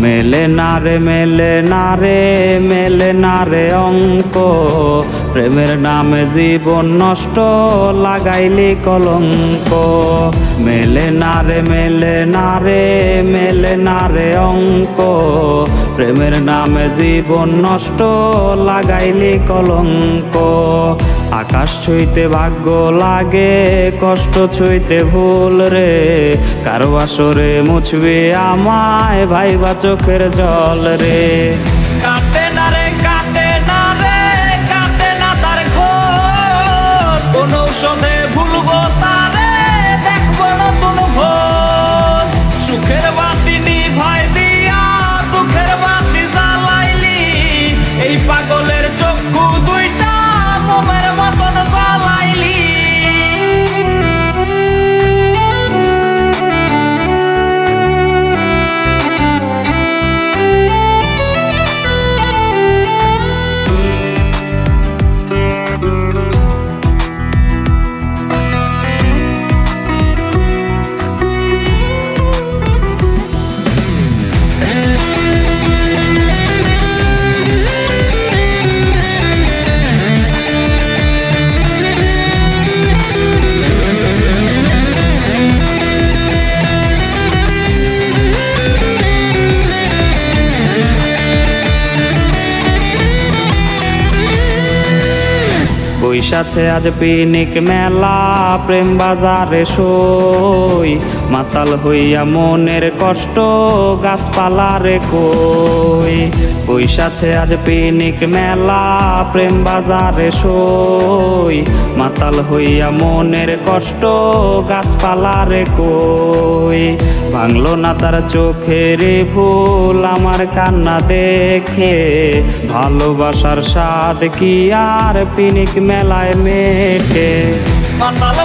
মেলে না রে মেলে না রে মেলে না রে অঙ্ক, প্রেমের নামে জীবন নষ্ট লাগাইলি কলঙ্ক। মেলে না রে মেলে না রে মেলে না রে অঙ্ক, প্রেমের নামে জীবন নষ্ট লাগাইলি কলঙ্ক। আকাশ ছুঁইতে ভাগ্য লাগে, কষ্ট ছুঁইতে ভুল রে, কারো আসরে মুছবে আমায় ভাইবা চোখের জল রে। কাটে না রে কাটে না রে কাটে না তার ঘোর, কোন ঔষধে ভুলবো তারে দেখবো নতুন ভোর। সুখের বাতি নিভাই দিয়া দুঃখের বাতি জ্বালাইলি, এই পাগলের চক্ষু দুইটা মোমের মতন জ্বালাইলি। বৈশাছে আজ পিনিক মেলা, প্রেম বাজারে সই, মাতাল হইয়া মনের কষ্ট গাছপালারে কই। বৈশাছে আজ পিনিক মেলা, প্রেম বাজারে সই, মাতাল হইয়া মনের কষ্ট গাছপালারে কই। ভাঙলো না তার চোখের ভুল আমার কান্না দেখে, ভালোবাসার স্বাদ কি আর পিনিক মেলায় মেটে। মাতাল